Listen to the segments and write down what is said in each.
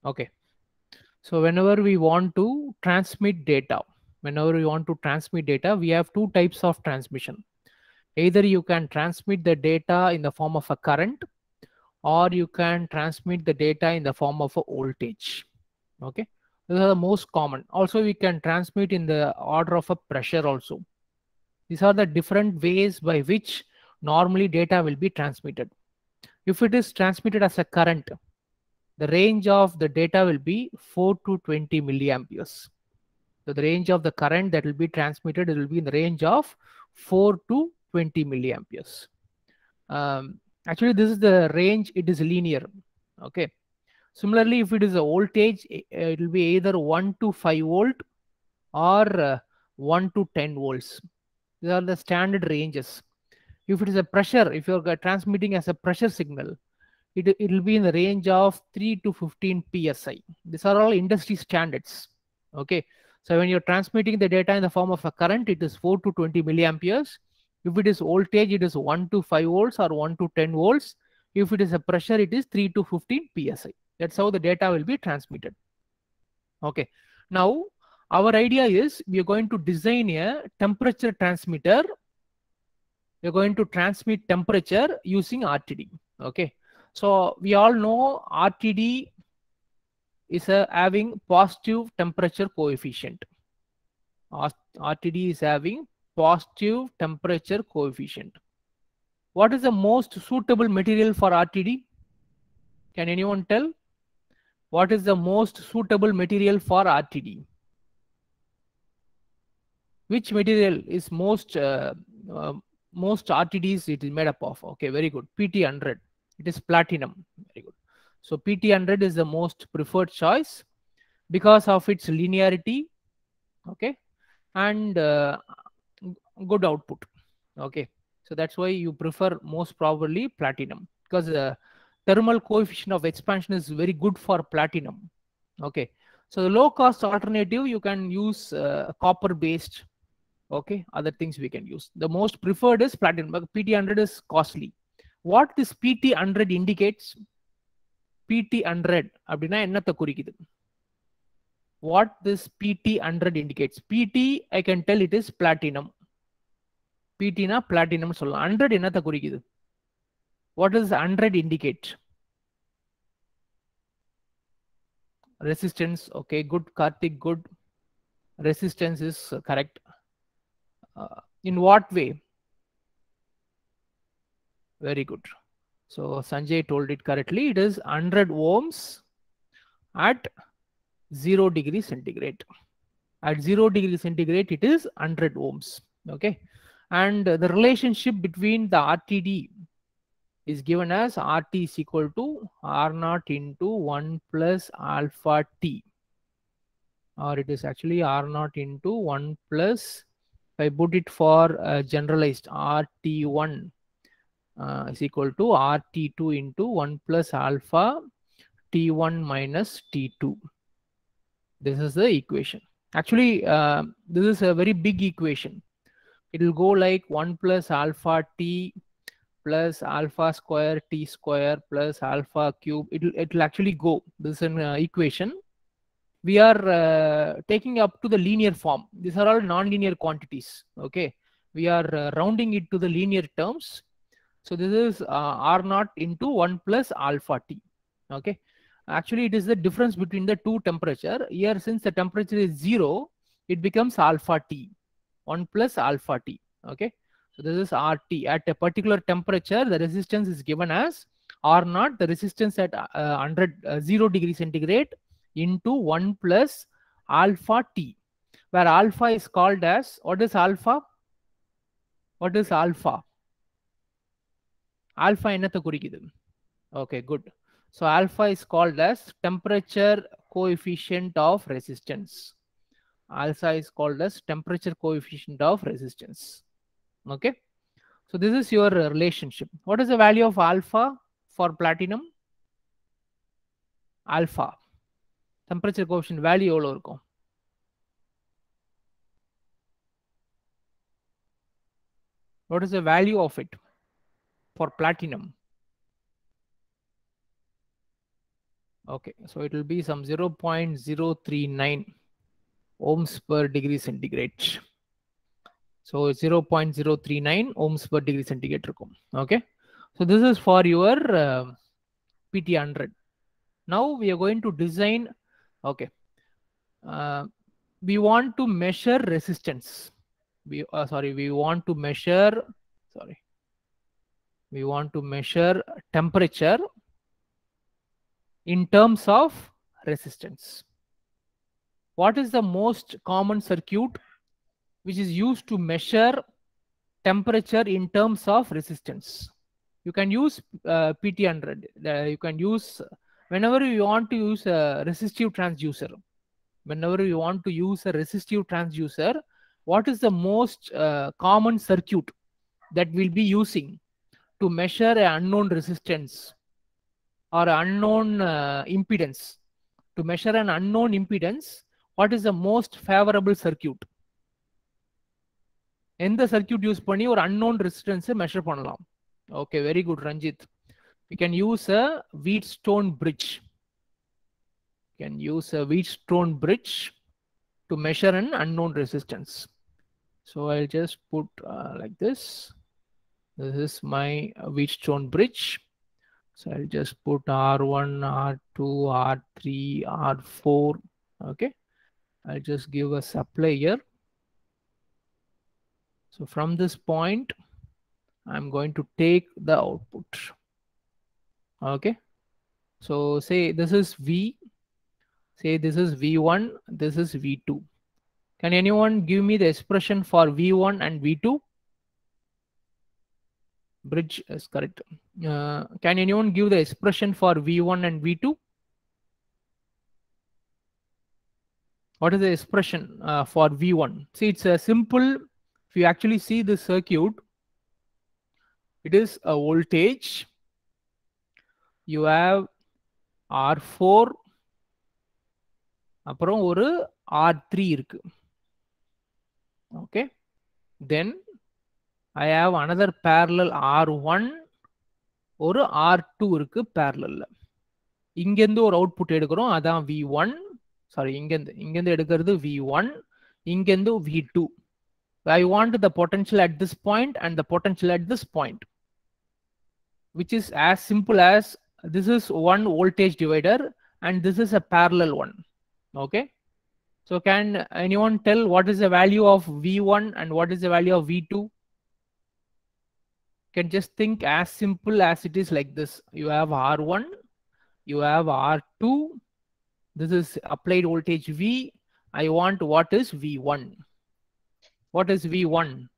Okay. So whenever we want to transmit data, we have two types of transmission. Either you can transmit the data in the form of a current, or you can transmit the data in the form of a voltage. Okay, these are the most common. Also, we can transmit in the order of a pressure also. These are the different ways by which normally data will be transmitted. If it is transmitted as a current, the range of the data will be 4 to 20 milliamperes. So the range of the current that will be transmitted, it will be in the range of 4 to 20 milliamperes. Actually, this is the range, it is linear. Okay. Similarly, if it is a voltage, it will be either 1 to 5 volt or 1 to 10 volts. These are the standard ranges. If it is a pressure, if you're transmitting as a pressure signal, it will be in the range of 3 to 15 psi. These are all industry standards. Okay. So when you're transmitting the data in the form of a current, it is 4 to 20 milliamperes. If it is voltage, it is 1 to 5 volts or 1 to 10 volts. If it is a pressure, it is 3 to 15 psi. That's how the data will be transmitted. Okay. Now, our idea is we are going to design a temperature transmitter. We are going to transmit temperature using RTD. Okay. So we all know RTD is having positive temperature coefficient. RTD is having positive temperature coefficient. What is the most suitable material for RTD? Can anyone tell? What is the most suitable material for RTD? Which material is most RTDs it is made up of? Okay, very good. PT100. It is platinum. Very good. So PT100 is the most preferred choice because of its linearity. Okay, and good output. Okay, so that's why you prefer most probably platinum, because the thermal coefficient of expansion is very good for platinum. Okay, so the low cost alternative, you can use copper based. Okay, other things we can use. The most preferred is platinum, but PT100 is costly. What this PT100 indicates? PT100 அப்படின்னா என்னத்தை குறிக்குது? What this PT100 indicates? PT, I can tell it is platinum. PT na platinum சொல்லலாம். 100 என்னத்தை குறிக்குது? What does 100 indicate? Resistance. Okay, good. Karthik, good. Resistance is correct. In what way? Very good. So Sanjay told it correctly. It is 100 ohms at 0 degree centigrade. At 0 degree centigrade, it is 100 ohms. Okay, and the relationship between the RTD is given as RT is equal to R0 into 1 plus alpha T, or it is actually R0 into 1 plus, if I put it for generalized, RT1 is equal to RT2 into 1 plus alpha T1 minus T2. This is the equation. Actually, this is a very big equation. It will go like 1 plus alpha T plus alpha square T square plus alpha cube. It will actually go. This is an equation. We are taking up to the linear form. These are all non-linear quantities. Okay, we are rounding it to the linear terms. So this is R0 into 1 plus alpha T. Okay, actually it is the difference between the two temperature. Here, since the temperature is 0, it becomes alpha T, 1 plus alpha T. Okay, so this is RT. At a particular temperature, the resistance is given as R0, the resistance at 0 degree centigrade, into 1 plus alpha T, where alpha is called as, what is alpha? What is alpha? Alpha என்னத்தை குறிக்குது? Okay, good. So alpha is called as temperature coefficient of resistance. Alpha is called as temperature coefficient of resistance. Okay, so this is your relationship. What is the value of alpha for platinum? Alpha temperature coefficient value எவ்வளவு இருக்கும்? What is the value of it for platinum? Okay, so it will be some 0.039 ohms per degree centigrade. So 0.039 ohms per degree centigrade. Okay, so this is for your PT100. Now we are going to design. Okay, we want to measure resistance. We want to measure. We want to measure temperature in terms of resistance. What is the most common circuit which is used to measure temperature in terms of resistance? You can use PT100. You can use whenever you want to use a resistive transducer. Whenever you want to use a resistive transducer, what is the most common circuit that we'll be using to measure an unknown resistance or unknown impedance? To measure an unknown impedance, what is the most favorable circuit? In the circuit use பண்ணி ஒரு unknown resistance measure பண்ணலாம். Okay, very good, Ranjit. We can use a Wheatstone bridge. You can use a Wheatstone bridge to measure an unknown resistance. So I'll just put like this. This is my Wheatstone bridge. So I'll just put R1, R2, R3, R4. Okay, I'll just give a supply here. So from this point, I'm going to take the output. Okay, so say this is V, say this is V1, this is V2. Can anyone give me the expression for V1 and V2? Bridge is correct. Can anyone give the expression for V1 and V2? What is the expression for V1? See, it's a simple. If you actually see the circuit, it is a voltage. You have R4, அப்புறம் ஒரு R3 இருக்கு. Okay, then I have another parallel R1, ஒரு R2 இருக்கு parallel. இங்கேருந்து ஒரு output எடுக்கிறோம், அதான் V1. Sorry, இங்கேருந்து எடுக்கிறது V1, இங்கேருந்து V2. I want the potential at this point and the potential at this point, which is as simple as this is one voltage divider and this is a parallel one. Okay, so can anyone tell what is the value of V1 and what is the value of V2? Can just think as simple as it is like this. You have R1, you have R2, this is applied voltage V. I want what is V1. What is V1?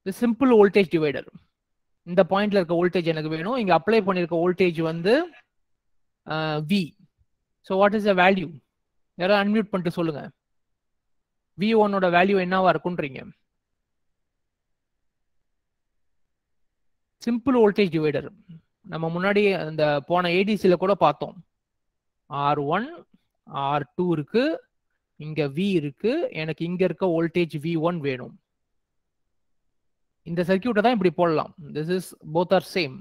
The simple voltage divider. இந்த பாயிண்ட்ல இருக்க voltage எனக்கு வேணும். இங்க apply பண்ணிருக்க voltage வந்து V. So what is the value? யாராவது unmute பண்ணிட்டு சொல்லுங்க. V1 ஓட வேல்யூ என்னவா இருக்கும்ன்றீங்க? Simple voltage divider. நம்ம முன்னாடி அந்த போன ஏடிசில கூட பார்த்தோம். R1, R2 இருக்கு, இங்க V இருக்கு, எனக்கு இங்க இருக்க வோல்டேஜ் V1 வேணும். இந்த சர்க்யூட்டை தான் இப்படி போடலாம். This is both are same.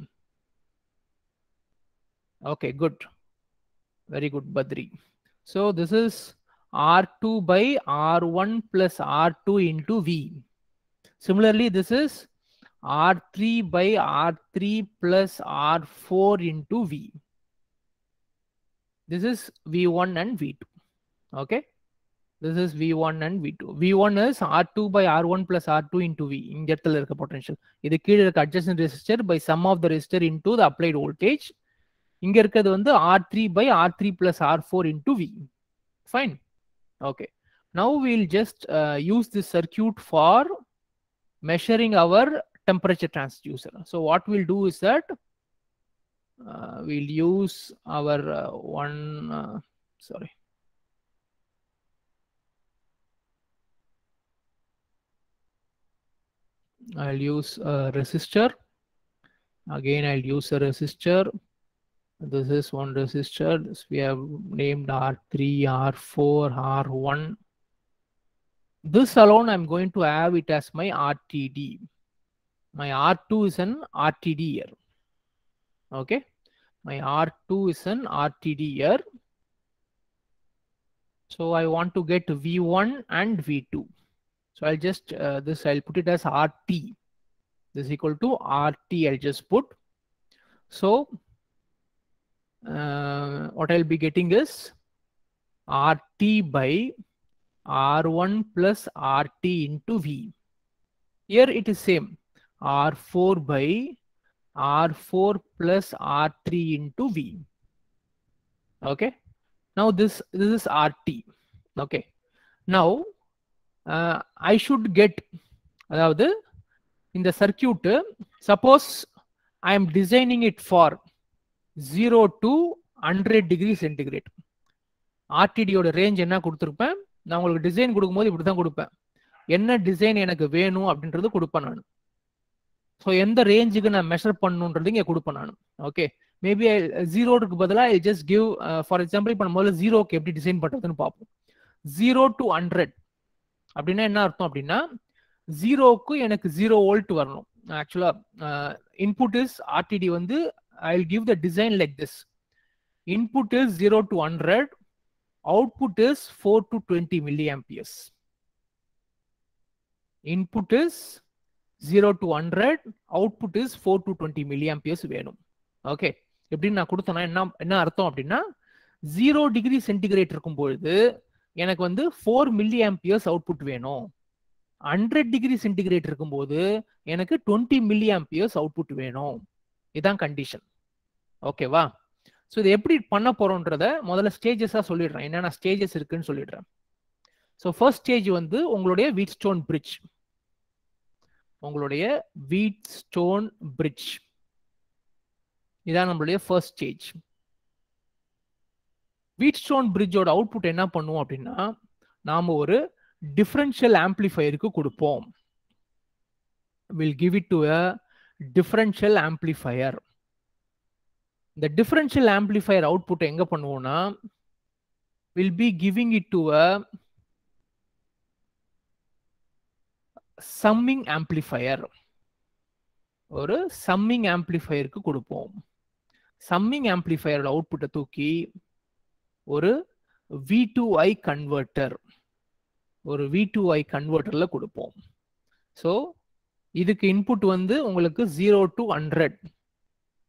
Okay, good. Very good, Badri. So this is R2 by R1 plus R2 into V. Similarly, this is R3 by R3 plus R4 into V. This is V1 and V2. Okay, this is V1 and V2. V1 is R2 by R1 plus R2 into V. இந்த இடத்துல இருக்க potential. இது கீழே இருக்க adjacent resistor by sum of the resistor into the applied voltage. இங்க இருக்கிறது வந்து R3 by R3 plus R4 into V. Fine. Okay. Now we'll just use this circuit for measuring our temperature transducer. So what we'll do is that we'll use our I'll use a resistor. Again, I'll use a resistor. This is one resistor. This we have named R3, R4, R1. This alone I'm going to have it as my RTD. My R2 is an RTD here. Okay. My R2 is an RTD here. So I want to get V1 and V2. So I'll just, I'll put it as RT. This is equal to RT, I'll just put. So what I'll be getting is RT by R1 plus RT into V. Here it is same, R4 by R4 plus R3 into V. Okay. Now this is RT. Okay. Now I should get, in the circuit, suppose I am designing it for 0 to 100 degrees centigrade. RTD oda range enna kuduthirpen, நான் உங்களுக்கு design கொடுக்கும்போது இப்படி தான் கொடுப்பேன். என்ன design எனக்கு வேணும் அப்படின்றது கொடுப்பேன் நான். ஸோ எந்த ரேஞ்சுக்கு நான் மெஷர் பண்ணணுன்றது இங்கே கொடுப்பேன் நான். ஓகே, மேபி 0க்கு பதிலாக I just give, for example இப்போ நம்ம 0க்கு எப்படி டிசைன் பண்ணுறதுன்னு பார்ப்போம். 0 to 100 அப்படின்னா என்ன அர்த்தம் அப்படின்னா, 0க்கு எனக்கு 0 வோல்ட் வரணும். ஆக்சுவலாக இன்புட் இஸ் ஆர்டிடி வந்து I will give the design like this. Input is 0 to 100, output is 4 to 20 milliamperes. Input is 0 to 100, output is 4 to 20 milliamperes வேணும். ஓகே, எப்படின்னு நான் கொடுத்தேன்னா என்ன அர்த்தம் அப்படின்னா, 0 டிகிரி சென்டிகிரேட் இருக்கும் பொழுது எனக்கு வந்து 4 milliamperes அவுட்புட் வேணும். 100 டிகிரி சென்டிகிரேட் இருக்கும்போது எனக்கு 20 milliamperes அவுட்புட் வேணும். இதுதான் கண்டிஷன். ஓகேவா? ஸோ இது எப்படி பண்ண போறோன்றத முதல்ல ஸ்டேஜஸா சொல்லிடுறேன், என்னென்ன ஸ்டேஜஸ் இருக்குன்னு சொல்லிடுறேன். ஸோ ஃபர்ஸ்ட் ஸ்டேஜ் வந்து உங்களுடைய வீட்ஸ்டோன் பிரிட்ஜ். உங்களுடைய வீட்ஸ்டோன் பிரிட்ஜ் இதான் நம்மளுடைய ஃபர்ஸ்ட் ஸ்டேஜ். வீட்ஸ்டோன் பிரிட்ஜோட அவுட்புட் என்ன பண்ணுவோம் அப்படின்னா, நாம ஒரு டிஃபரன்ஷியல் ஆம்பிளிஃபையருக்கு கொடுப்போம். Will give it to a differential amplifier. இந்த டிஃபரன்ஷியல் ஆம்பிளிஃபையர் அவுட்புட் எங்க பண்ணுவோம்னா, will be giving it to a summing amplifier. ஒரு சம்மிங் ஆம்பிளிஃபையருக்கு கொடுப்போம். சம்மிங் ஆம்பிளிஃபையரோட அவுட்புட்டை தூக்கி ஒரு V2I கன்வெர்ட்டர், ஒரு V2I கன்வெர்ட்டர்ல கொடுப்போம். ஸோ இதுக்கு இன்புட் வந்து உங்களுக்கு 0 to 100.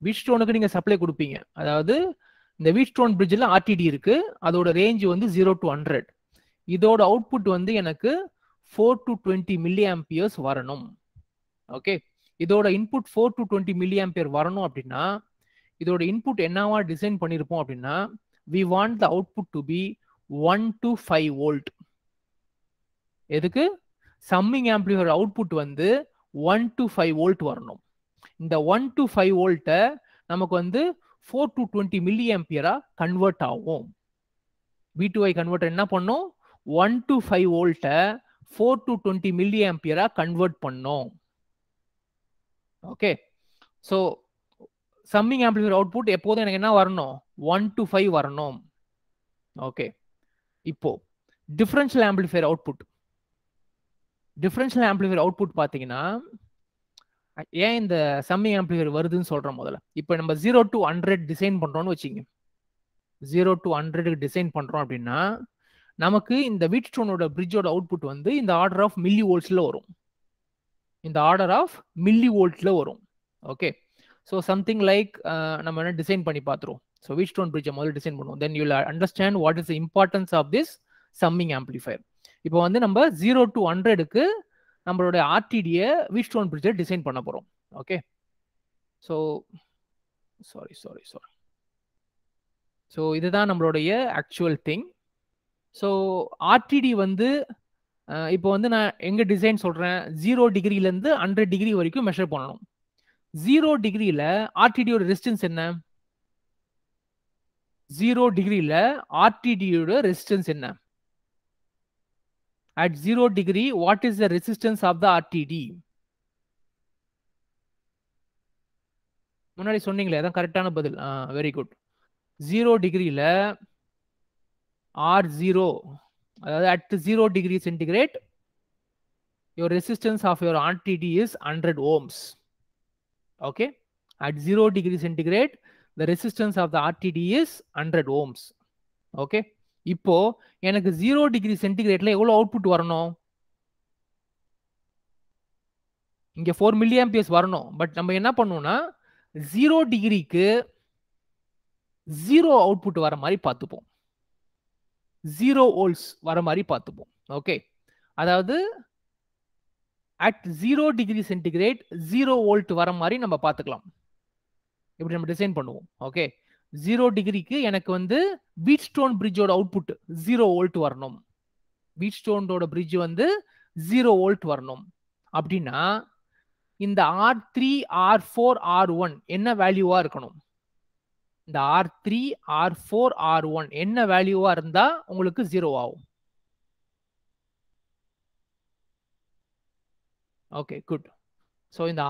வீட்ஸ்டோனுக்கு நீங்க சப்ளை கொடுப்பீங்க. அதாவது இந்த வீட்ஸ்டோன் பிரிட்ஜில் ஆர்டிடி இருக்கு, அதோட ரேஞ்ச் வந்து 0 to 100. இதோட அவுட்புட் வந்து எனக்கு 4 to 20 milliamperes வரணும். ஓகே, இதோட இன்புட் 4 to 20 milliampere வரணும் அப்படின்னா இதோட இன்புட் என்னவா டிசைன் பண்ணிருப்போம் அப்படின்னா, we want the output to be 1 to 5 volt. எதுக்கு? சம்மிங் ஆம்பிளிஃபையர் அவுட்புட் வந்து 1 to 5 volt வரணும். இந்த 1 to 5 வோல்ட்டை நமக்கு வந்து 4 to 20 milliampere கன்வெர்ட் ஆகும். V2I கன்வெர்ட்டர் என்ன பண்ணும்? 1 to 5 வோல்ட்டை 4 to 20 milliampere கன்வெர்ட் பண்ணும். Okay, so summing amplifier output எப்போதும் எனக்கு என்ன வரணும்? 1 to 5 வரணும். ஓகே, இப்போ differential amplifier output. Differential amplifier output பார்த்தீங்கன்னா, ஏன் இந்த சம்மிங் ஆம்பிளிஃபையர் வருதுன்னு சொல்றோம் முதல்ல. இப்போ நம்ம 0 to 100 டிசைன் பண்றோம்னு வச்சுங்க. 0 to 100 டிசைன் பண்றோம் அப்படின்னா நமக்கு இந்த வீட்ஸ்டோனோட பிரிட்ஜோட அவுட்புட் வந்து இந்த ஆர்டர் ஆஃப் மில்லி வோல்ட்ஸ்ல வரும். இந்த ஆர்டர் ஆஃப் மில்லி வோல்ட்ல வரும். ஓகே, ஸோ சம்திங் லைக் நம்ம என்ன டிசைன் பண்ணி பார்த்துருவோம். ஸோ வீட்ஸ்டோன் பிரிட்ஜை முதல்ல டிசைன் பண்ணுவோம். Then you will understand what is the importance of this summing amplifier. இப்போ வந்து நம்ம 0 to 100க்கு நம்மளோட ஆர்டிடியை வீட்ஸ்டோன் பிரிட்ஜை டிசைன் பண்ண போறோம். ஓகே, ஸோ சாரி ஸோ இதுதான் நம்மளுடைய ஆக்சுவல் திங். ஸோ ஆர்டிடி வந்து இப்போ வந்து நான் எங்க டிசைன் சொல்றேன், 0 டிகிரிலேருந்து 100 டிகிரி வரைக்கும் மெஷர் பண்ணணும். 0 டிகிரியில ஆர்டிடியோட ரெசிஸ்டன்ஸ் என்ன? 0 டிகிரியில ஆர்டிடியோட ரெசிஸ்டன்ஸ் என்ன? At 0 degree, what is the resistance of the RTD? முன்னாடி சொன்னீங்களே, அதான் கரெக்டான பதில். Very good. 0 டிகிரியில R0, அதாவது at 0 degree centigrade, your resistance of your RTD is 100 ohms. Okay, at 0 degree centigrade, the resistance of the RTD is 100 ohms. Okay, இப்போ எனக்கு 0 degree சென்டிகிரேட்ல எவ்வளவு output வரணும்? இங்க 4 மில்லி ஆம்பியர்ஸ் வரணும். பட் நம்ம என்ன பண்ணுவோம்னா 0 டிகிரிக்கு 0 அவுட்புட் வர மாதிரி பார்த்துப்போம். 0 வோல்ட்ஸ் வர மாதிரி பார்த்துப்போம். ஓகே, அதாவது அட் 0 டிகிரி சென்டிகிரேட் 0 வோல்ட் வர மாதிரி நம்ம பார்த்துக்கலாம். இப்படி நம்ம டிசைன் பண்ணுவோம். ஓகே, 0 டிகிரிக்கு எனக்கு வந்து வீட்ஸ்டோன் பிரிட்ஜோட அவுட்புட் 0 வோல்ட் வரணும். வீட்ஸ்டோனோட பிரிட்ஜ் வந்து 0 வோல்ட் வரணும். அப்படின்னா இந்த R3 R4 R1 என்ன வேல்யூவா இருக்கணும்? இந்த R3 R4 R1 என்ன வேல்யூவா இருந்தா உங்களுக்கு 0 ஆகும்? Okay, good. ஸோ இந்த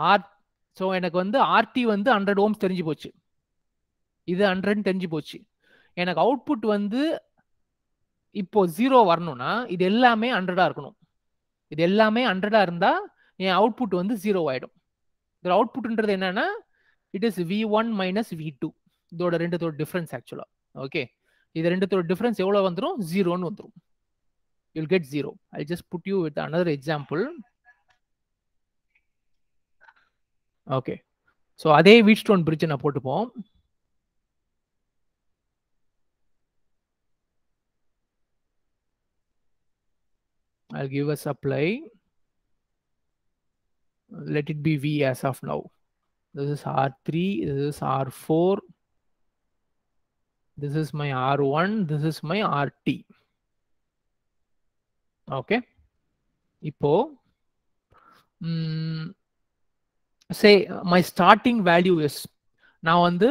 ஸோ எனக்கு வந்து RT வந்து 100 ஓம்ஸ் தெரிஞ்சு போச்சு, இது 100 தெரிஞ்சு போச்சு. எனக்கு அவுட்புட் வந்து இப்போ 0 வரணும்னா இது எல்லாமே 100 இருக்கணும். இது எல்லாமே 100 இருந்தா என் அவுட்புட் வந்து 0 ஆயிடும். இதோட அவுட்புட்ன்றது என்னன்னா it is V1 minus V2. இதோட ரெண்டுத்தோட டிஃபரன்ஸ் ஆக்சுவலா. ஓகே, இது ரெண்டுத்தோட டிஃபரன்ஸ் எவ்வளவு வந்துடும்? 0ன்னு வந்துடும். you'll get 0. I'll just put you with another example. Okay, so அதே வீட்ஸ்டோன் பிரிட்ஜ் நான் போட்டுப்போம். I'll give a supply. Let it be V as of now. This is R3, this is R4, this is my R1, this is my RT. Okay, இப்போ say my starting value is, நான் வந்து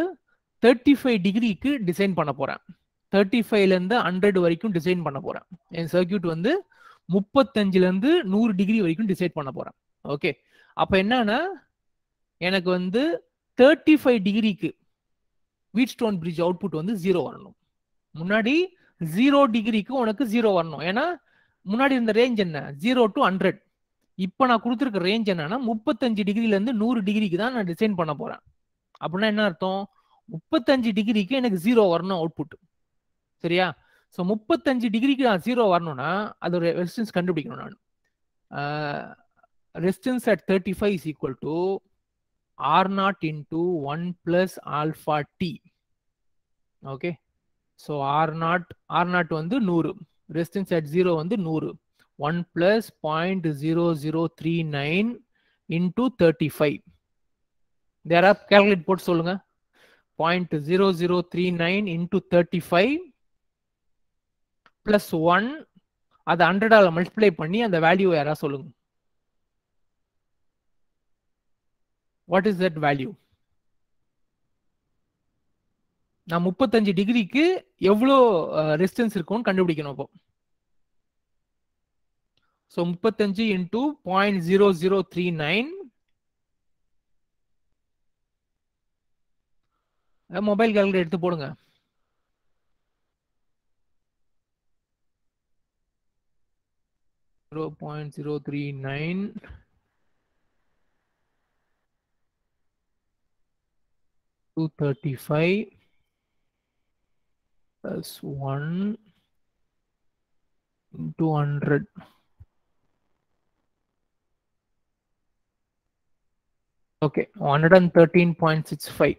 35 டிகிரிக்கு design பண்ண போறேன். 35ல இருந்து 100 வரைக்கும் design பண்ண போறேன். என் சர்க்யூட் வந்து 35ல இருந்து 100 டிகிரி வரைக்கும் டிசைட் பண்ண போறேன். ஓகே, அப்ப என்னன்னா எனக்கு வந்து 35 டிகிரிக்கு வீட்ஸ்டோன் பிரிட்ஜ் அவுட்புட் வந்து 0 வரணும். முன்னாடி 0 டிகிரிக்கு உனக்கு 0 வரணும். ஏன்னா முன்னாடி இருந்த ரேஞ்ச் என்ன? 0 to 100. இப்போ நான் கொடுத்துருக்க ரேஞ்ச் என்னன்னா 35 டிகிரில இருந்து 100 டிகிரிக்கு தான் நான் டிசைன் பண்ண போறேன். அப்படின்னா என்ன அர்த்தம்? 35 டிகிரிக்கு எனக்கு 0 வரணும் அவுட்புட். சரியா? ஸோ 35 டிகிரிக்கு நான் 0 வரணும்னா அதோட ரெசிஸ்டன்ஸ் கண்டுபிடிக்கணும். நான் resistance at 35 is equal to R0 into 1 plus alpha T. Okay, so R0 வந்து 100, ரெசிஸ்டன்ஸ் அட் 0 வந்து 100, 1 plus 0.0039 into 35. யாரா கால்குலேட் போட்டு சொல்லுங்க. 0.0039 into 35 plus 1, அதை 100ஆல மல்டிப்ளை பண்ணி அந்த வேல்யூ யாரா சொல்லுங்க. What is that value? நான் 35 டிகிரிக்கு எவ்வளோ ரெசிஸ்டன்ஸ் இருக்கும்னு கண்டுபிடிக்கணும். அப்போ ஸோ 35 into 0.0039. மொபைல் கால்குலேட்டர் எடுத்து போடுங்க. .039 235 plus 1 into 100. Okay, 113.65.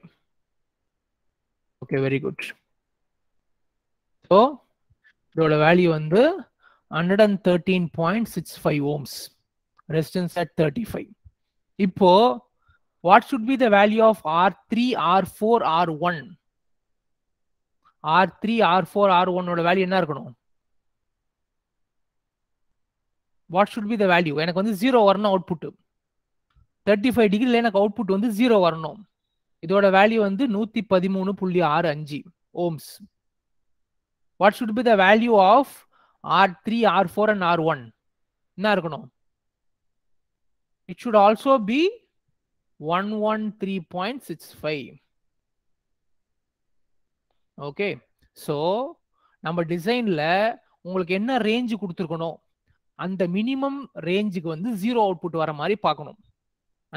Okay, very good. So இதோட வேல்யூ வந்து 113.65 ohms, resistance at 35. இப்போ what should be the value of R3 R4 R1? R3 R4 R1 ஓட வேல்யூ என்ன இருக்கணும்? what should be the value? எனக்கு வந்து 0 வரணும் அவுட்புட். 35 டிகிரில எனக்கு அவுட்புட் வந்து 0 வரணும். இதோட வேல்யூ வந்து 113.65 ohms. what should be the value of R3 R4 and R1? என்ன இருக்கணும்? it should also be 113.65. Okay, so நம்ம டிசைன்ல உங்களுக்கு என்ன ரேஞ்சு கொடுத்துருக்கணும், அந்த மினிமம் ரேஞ்சுக்கு வந்து 0 அவுட்புட் வர மாதிரி பார்க்கணும்.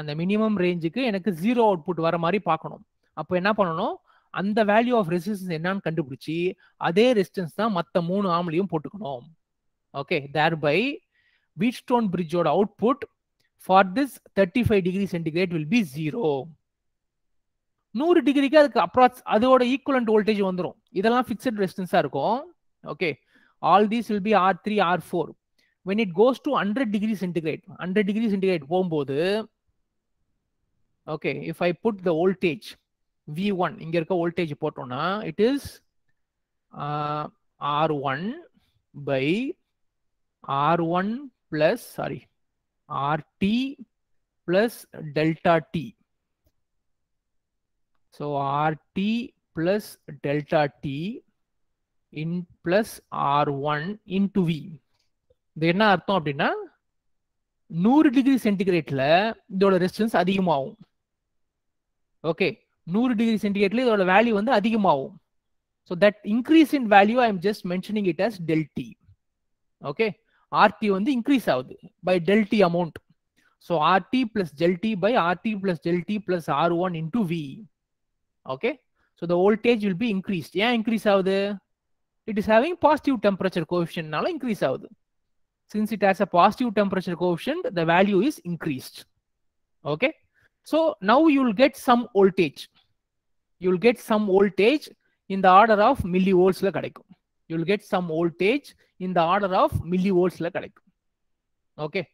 அந்த மினிமம் ரேஞ்சுக்கு எனக்கு 0 அவுட்புட் வர மாதிரி பார்க்கணும். அப்போ என்ன பண்ணணும்? அந்த வேல்யூ ஆஃப் ரெசிஸ்டன்ஸ் என்னன்னு கண்டுபிடிச்சி அதே ரெசிஸ்டன்ஸ் தான் மற்ற 3 ஆம்லையும் போட்டுக்கணும். ஓகே, thereby Wheatstone bridge ஓட output for this 35 degree centigrade will be 0. 100 டிகிரிக்கு அதுக்கு அப்ராக்ஸ் அதோட ஈக்குவலன்ட் வோல்டேஜ் வந்துடும். இதெல்லாம் ஃபிக்ஸட் ரெசிஸ்டன்ஸா இருக்கும். Okay, all these will be R3 R4. when it goes to 100 degree centigrade, 100 degree centigrade போகும்போது, okay, if I put the voltage V1 இங்க இருக்க voltage போட்டோம்னா it is R1 by R1 plus RT plus delta T. So RT plus delta T in plus R1 into V. இது என்ன அர்த்தம் அப்படின்னா 100 degree சென்டிகிரேட்ல இதோட resistance அதிகமாகும். ஓகே, 100 டிகிரி சென்டிகிரேட்ல இதோட வேல்யூ வந்து அதிகமாகும். So that increase in value I am just mentioning it as del T. Okay, RT வந்து இன்க்ரீஸ் ஆகுது by del T amount. So RT plus del T by RT plus del T plus R1 into V. Okay, so the voltage will be increased. ஏன் increase ஆகுது? It is having positive temperature coefficient நால increase ஆகுது. Since it has a positive temperature coefficient, the value is increased. Okay, so now you will get some voltage. You will get some voltage in the order of millivolts la kadaikum. You will get some voltage in the order of millivolts la kadaikum. Okay,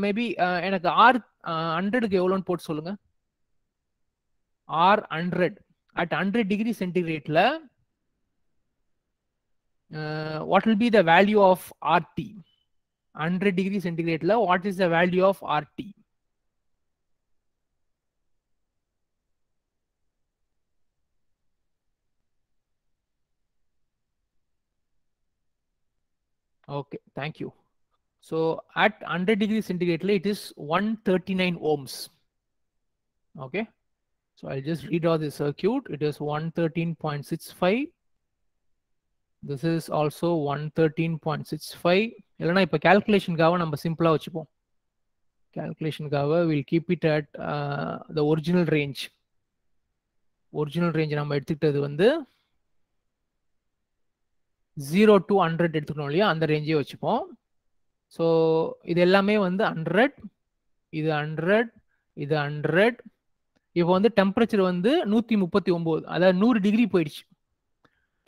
maybe எனக்கு R 100 க்கு எவ்வளவுன்னு போட்டு சொல்லுங்க. R 100 at 100 degree centigrade la what will be the value of RT? 100 degree centigrade la what is the value of RT? Okay, thank you. So at 100 degree centigrade la it is 139 ohms. Okay, so I'll just redraw the circuit. It is 113.65. This is also 113.65. இல்லைனா இப்போ calculationகாக நம்ம சிம்பிளா வச்சுப்போம். calculationகாக we'll keep it at the original range. Original range நம்ம எடுத்துக்கிட்டது வந்து 0 to 100 எடுத்துக்கணும் இல்லையா, அந்த ரேஞ்சே வச்சுப்போம். ஸோ இது எல்லாமே வந்து 100, இது 100, இது 100. இப்போ வந்து டெம்பரேச்சர் வந்து 139, அதாவது 100 டிகிரி போயிடுச்சு.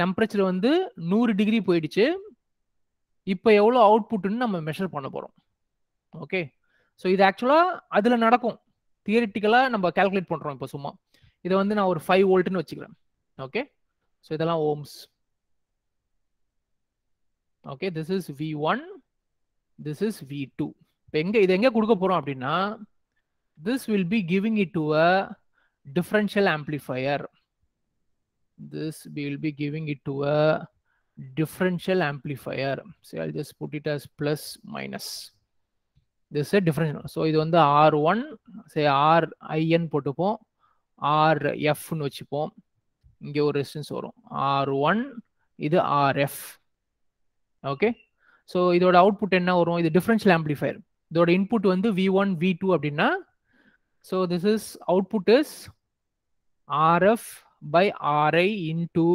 டெம்பரேச்சர் வந்து 100 டிகிரி போயிடுச்சு. இப்போ எவ்வளோ அவுட்புட்னு நம்ம மெஷர் பண்ண போறோம். ஓகே, ஸோ இது ஆக்சுவலா அதுல நடக்கும். தியரிட்டிக்கலா நம்ம கால்குலேட் பண்றோம். இப்போ சும்மா இதை வந்து நான் ஒரு 5 வோல்ட்னு வச்சுக்கிறேன். ஓகே, ஸோ இதெல்லாம் ohms. Okay, this is V1, this is V2. இப்போ இது எங்க கொடுக்க போறோம் அப்படின்னா, this will be giving it to a differential amplifier. This we will be giving it to a differential amplifier. So I'll just put it as plus minus. This is a differential. So இது வந்து R1, say RIN போட்டுப்போம், RF னு வச்சுப்போம். இங்க ஒரு resistance வரும் R1, இது RF. Okay, so இதோட அவுட்புட் என்ன வரும்? இது டிஃபரன்ஷியல் ஆம்பிளிஃபயர். இதோட இன்புட் வந்து V1 V2 அப்படின்னா, so this is output is RF by RI into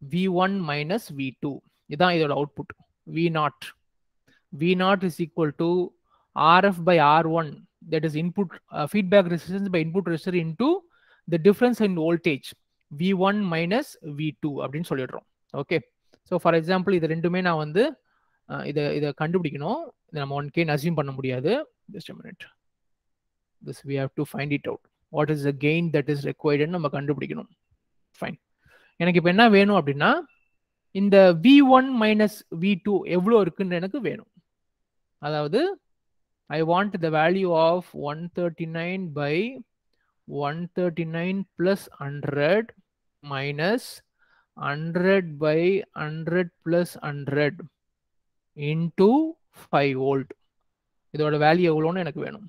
V1 minus V2. இதான் இதோட output V0. V0 is equal to RF by R1, that is input feedback resistance by input resistor into the difference in voltage V1 minus V2 அப்படின்னு சொல்லிடுறோம். Okay, so for example இது ரெண்டுமே நான் வந்து இதை கண்டுபிடிக்கணும். இதை நம்ம 1K அசியூம் பண்ண முடியாது. Just a minute. This we have to find it out. What is the gain that is required ன்னு நம்ம கண்டுபிடிக்கணும். ஃபைன், எனக்கு இப்போ என்ன வேணும் அப்படின்னா, இந்த V1 minus V2 எவ்வளோ இருக்குன்னு எனக்கு வேணும். அதாவது I want the value of 139 by 139 plus 100 minus 100 by 100 plus 100 into 5 volt. இதோட வேல்யூ எவ்வளோன்னு எனக்கு வேணும்.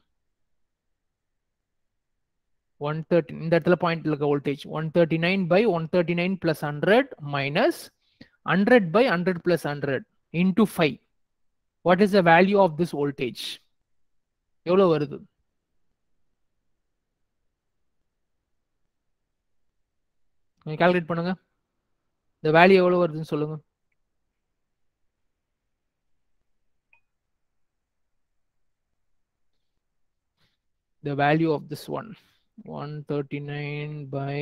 130 இந்த இடத்துல பாயிண்ட் இருக்க voltage 139 by 139 plus 100 minus 100 by 100 plus 100 into 5. What is the value of this voltage? எவ்வளோ வருது? கால்குலேட் பண்ணுங்க. இந்த வேல்யூ எவ்வளவு வருதுன்னு சொல்லுங்க. The value of this one 139 by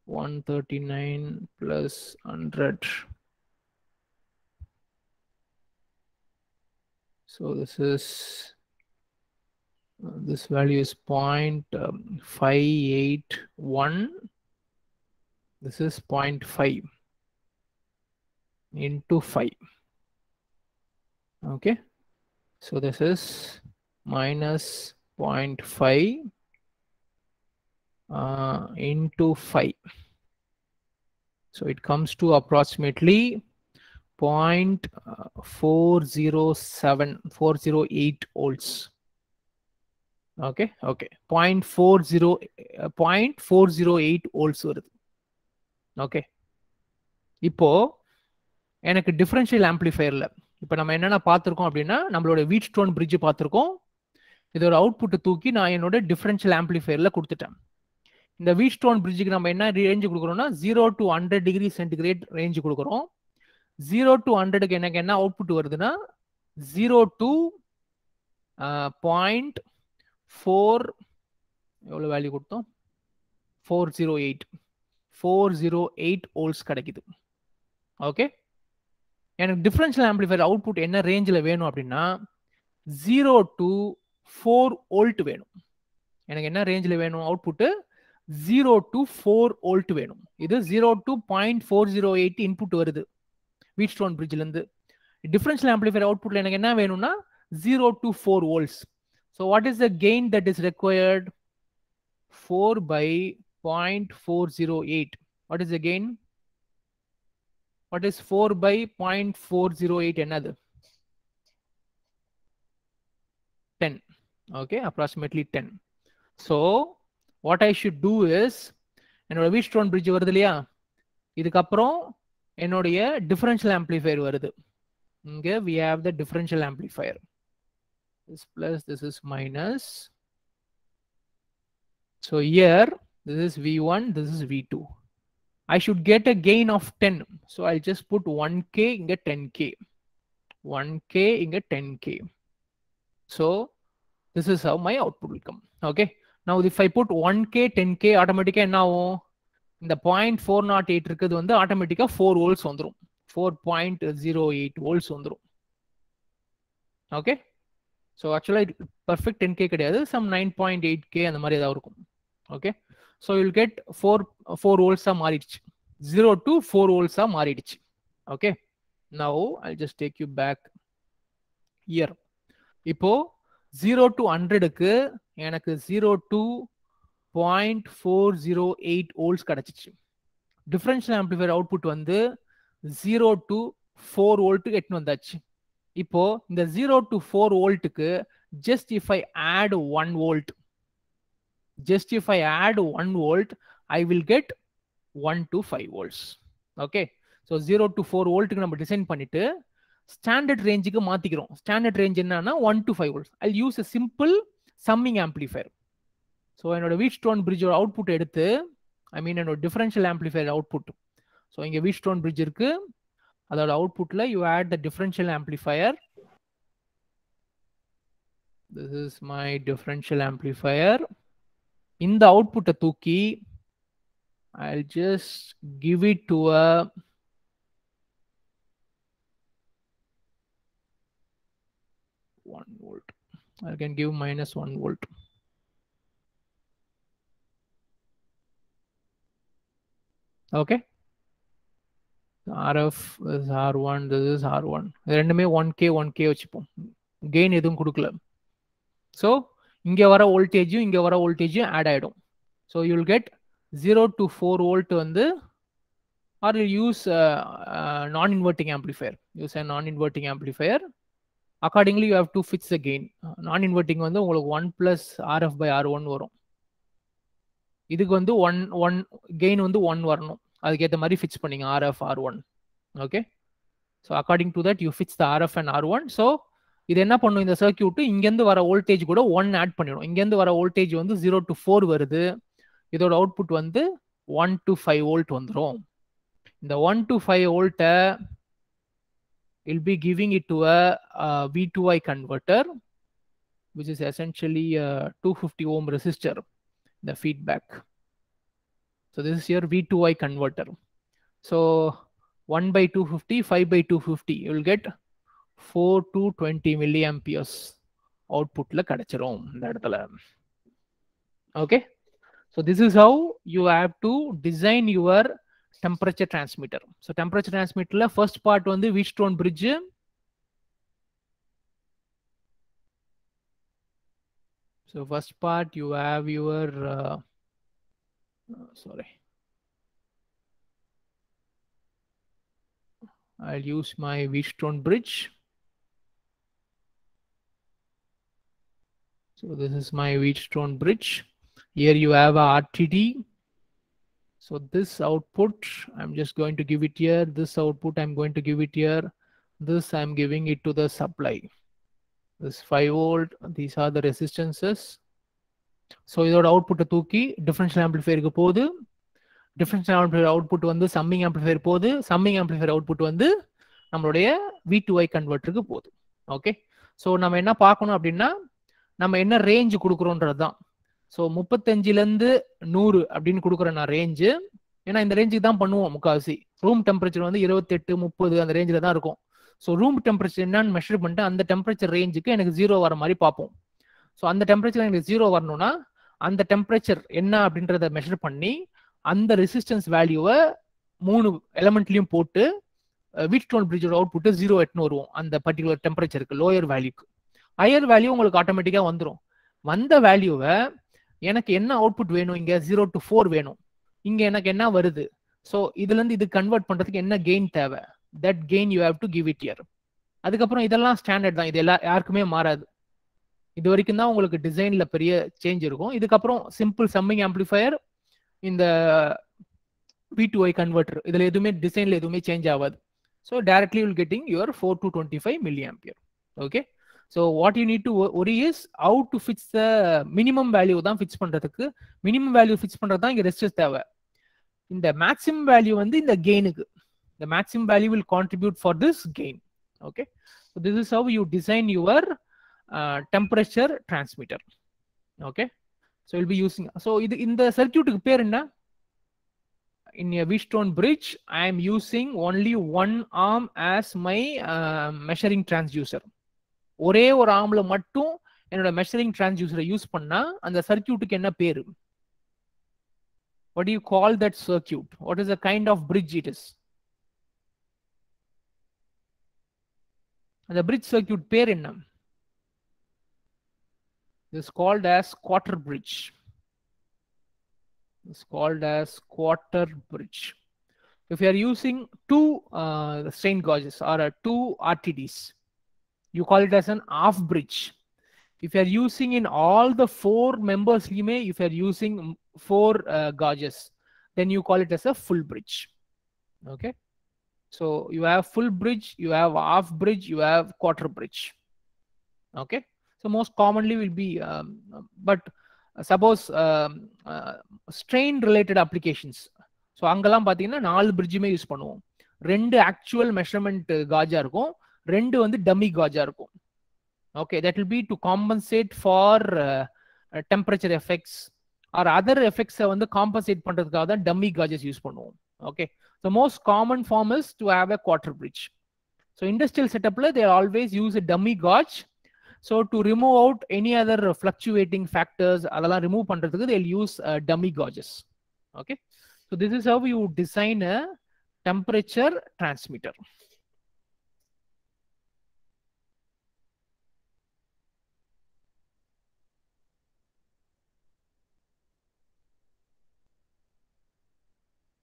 139 plus 100. So this is this value is 0.581. This is 0.5 into 5. Okay, so this is minus 0.5 into 5. So it comes to approximately 0.408 volts. Okay, 0.408 volts வருது. Okay, இப்போ எனக்கு differential ஆம்பிளிஃபையர்ல இப்போ நம்ம என்னென்ன பார்த்துருக்கோம் அப்படின்னா, நம்மளோட Wheatstone bridge பார்த்துருக்கோம். இதோட அவுட்புட்டை தூக்கி நான் என்னோட டிஃபரன்ஷியல் ஆம்பிளிஃபையர்ல கொடுத்துட்டேன். இந்த வீட்ஸ்டோன் பிரிட்ஜுக்கு நம்ம என்ன ரேஞ்சு கொடுக்குறோம்னா 0 to 100 டிகிரி சென்டிகிரேட் ரேஞ்சு கொடுக்குறோம். 0 to 100க்கு எனக்கு என்ன அவுட்புட் வருதுன்னா 0 to 0.4 எவ்வளோ வேல்யூ கொடுத்தோம், 408 வோல்ட்ஸ் கிடைக்குது. ஓகே, எனக்கு டிஃபரன்ஷியல் ஆம்பிளிஃபையர் அவுட்புட் என்ன ரேஞ்சில் வேணும் அப்படின்னா 0 to 4 வோல்ட் வேணும். எனக்கு என்ன ரேஞ்சில் வேணும் அவுட்புட்டு 0 to 4 வோல்ட் வேணும். இது 0 to 0.408 இன்புட் வருது வீட்ஸ்டோன் பிரிட்ஜ்ல இருந்து. டிஃபரன்ஷியல் ஆம்பிளிஃபையர் அவுட்புட்ல எனக்கு என்ன வேணும்னா 0 to 4 volts. So what is the gain that is required? 4 by 0.408. What is the gain? What is 4 by 0.408? Another 10. Okay, approximately 10. So what I should do is, என்னோட Wheatstone bridge வருது இல்லையா, இதுக்கப்புறம் என்னுடைய differential amplifier வருது. இங்க we have the differential amplifier. This plus, this is minus. So here this is V1, this is V2. I should get a gain of 10. So I'll just put 1k inga 10k. 1k inga 10k. So this is how my output will come. Okay. Now if I put 1k 10k automatically என்ன ஆகும், இந்த 0.408 இருக்குது வந்து ஆட்டோமேட்டிக்கா 4 volts வந்துரும். 4.08 volts வந்துரும். Okay, so ஆக்சுவலாக perfect 10k கிடையாது, சம் 9.8k அந்த மாதிரி ஏதாவது இருக்கும். Okay, so you'll get 4 volts மாறிடுச்சு, 0 to 4 volts மாறிடுச்சு. Okay, now I just take you back here. இப்போ 0 to 100க்கு எனக்கு 0 to 0.408 volts கிடைச்சிச்சு. டிஃபரன்ஷியல் ஆம்பிளிஃபையர் அவுட்புட் வந்து 0 to 4 volt எட்டுன்னு வந்தாச்சு. இப்போ இந்த 0 to 4 voltக்கு just if I add 1 volt, I will get 1 to 5 volts. Okay, so 0 to 4 voltக்கு நம்ம டிசைன் பண்ணிட்டு ஸ்டாண்டர்ட் ரேஞ்சுக்கு மாத்திக்கிறோம். ஸ்டாண்டர்ட் ரேஞ்ச் என்னன்னா 1 to 5 volts. I'll use a simple summing amplifier. So என்னோட வீட்ஸ்டோன் பிரிட்ஜோட அவுட்புட் எடுத்து, ஐ மீன் என்னோட differential amplifier output. So இங்கே Wheatstone bridge இருக்கு, அதோட அவுட்புட்ல you add the differential amplifier. This is my differential amplifier. இந்த அவுட்புட்டை தூக்கி I'll just give it to a -1 volt. I can give -1 volt. Okay, RF is R1, this is R1. ரெண்டுமே 1k வச்சுப்போம், gain எதுவும் கொடுக்கல. ஸோ இங்க வர வோல்டேஜும் இங்க வர வோல்டேஜும் ஆட் ஆயிடும். So you will get 0 to 4 volt வந்து, or you use non-inverting amplifier. Use a non-inverting amplifier. Accordingly you have to fix the gain. Non-inverting வந்து உங்களுக்கு 1 plus RF by R1 வரும். இதுக்கு வந்து 1 gain வந்து 1 வரணும், அதுக்கேற்ற மாதிரி ஃபிக்ஸ் பண்ணிங்க RF R1. Okay, so according to that you fix the RF and R1. So இது என்ன பண்ணும், இந்த சர்க்கியூட் இங்கேருந்து வர வோல்டேஜ் கூட 1 ஆட் பண்ணிடும். இங்கேருந்து வர வோல்டேஜ் வந்து 0 to 4 வருது, இதோட அவுட்புட் வந்து 1 to 5 volt வந்துரும். இந்த 1 to 5 volt will be giving it to a V2I converter, which is essentially a 250 ohm resistor, the feedback. So this is your V2I converter. So 1 by 250, 5 by 250, you will get 4 to 20 milliamperes output la kadachirum indha edathula. Okay, so this is how you have to design your temperature transmitter. So temperature transmitter la first part vandu Wheatstone bridge, so first part you have your sorry, I'll use my Wheatstone bridge. So this is my Wheatstone bridge. Here you have a RTD. So this output, I'm just going to give it here. This output, I'm going to give it here. This, I'm giving it to the supply. This 5 volt, these are the resistances. So இதோட output தூக்கி differential amplifier க்கு போகுது. Differential amplifier output வந்து summing amplifier போகுது. Summing amplifier output வந்து நம்மளுடைய V2I converterக்கு போகுது. Okay, so நம்ம என்ன பார்க்கணும் அப்படின்னா நம்ம என்ன ரேஞ்ச் கொடுக்குறோன்றது தான். ஸோ 35லேருந்து 100 அப்படின்னு கொடுக்குறேன் நான் ரேஞ்சு. ஏன்னா இந்த ரேஞ்சுக்கு தான் பண்ணுவோம் முக்கால்வாசி. ரூம் டெம்பரேச்சர் வந்து 28, 30 அந்த ரேஞ்சில் தான் இருக்கும். ஸோ ரூம் டெம்பரேச்சர் என்னன்னு மெஷர் பண்ணிட்டு அந்த டெம்பரேச்சர் ரேஞ்சுக்கு எனக்கு 0 வர மாதிரி பார்ப்போம். ஸோ அந்த டெம்பரேச்சர் எனக்கு 0 வரணும்னா அந்த டெம்பரேச்சர் என்ன அப்படின்றத மெஷர் பண்ணி அந்த ரெசிஸ்டன்ஸ் வேல்யூவை 3 எலமெண்ட்லையும் போட்டு வீட்ஸ்டோன் பிரிட்ஜோட அவுட்புட்டு 0 எட்டுன்னு வருவோம் அந்த பர்டிகுலர் டெம்பரேச்சருக்கு, லோயர் வேல்யூக்கு. ஹையர் வேல்யூ உங்களுக்கு ஆட்டோமேட்டிக்காக வந்துடும். வந்த வேல்யூவை எனக்கு என்ன அவுட்புட் வேணும், இங்கே 0 to 4 வேணும், இங்கே எனக்கு என்ன வருது, ஸோ இதுலேருந்து இது கன்வெர்ட் பண்ணுறதுக்கு என்ன கெயின் தேவை, that gain you have to give it year. அதுக்கப்புறம் இதெல்லாம் ஸ்டாண்டர்ட் தான், இது யாருக்குமே மாறாது. இது வரைக்கும் தான் உங்களுக்கு டிசைனில் பெரிய சேஞ்ச் இருக்கும். இதுக்கப்புறம் சிம்பிள் சம்மிங் ஆம்பிளிஃபயர், இந்த V2I கன்வெர்டர், இதில் எதுவுமே டிசைனில் எதுவுமே சேஞ்ச் ஆகாது. So directly will getting your 4 to 25 milliampere. Okay, so what you need to worry is how to fix the minimum value தான் fix பண்றதுக்கு. minimum value fix பண்றது தான் இங்க ரெசிஸ்டன்ஸ் தேவை. இந்த maximum value வந்து இந்த கெயினுக்கு, the maximum value will contribute for this gain. Okay, so this is how you design your temperature transmitter. Okay, so you'll be using, so இது இந்த சர்க்யூட்டுக்கு பேர் என்ன? In a Wheatstone bridge I am using only one arm as my measuring transducer. ஒரே ஒரு ஆர்ம்ல மட்டும் என்னோட measuring டிரான்ஸ்யூசரை use பண்ணா அந்த சர்க்யூட்டுக்கு என்ன பேரு? What do you call that circuit? What is the kind of bridge it is? The bridge circuit பேர் என்ன? This is called as quarter bridge. It's called as quarter bridge. If you are using 2 strain gauges or 2 RTDs, you call it as an half bridge. If you are using in all the 4 members, if you are using 4 gauges, then you call it as a full bridge. Okay, so you have full bridge, you have half bridge, you have quarter bridge. Okay, so most commonly will be but suppose strain related applications, so அங்கெல்லாம் பாத்தீங்கன்னா 4 bridge-மே use பண்ணுவோம். 2 actual measurement gauge-ஆ இருக்கும், 2 வந்து dummy gauge-ஆ இருக்கும். Okay, that will be to compensate for temperature effects or other effects வந்து compensate பண்றதுக்காக தான் dummy gauges use பண்ணுவோம். Okay, the most common form is to have a quarter bridge. So industrial setup-ல they always use a dummy gauge. So to remove out any other fluctuating factors, அதெல்லாம் remove பண்றதுக்கு they'll use dummy gauges. Okay, so this is how you design a temperature transmitter.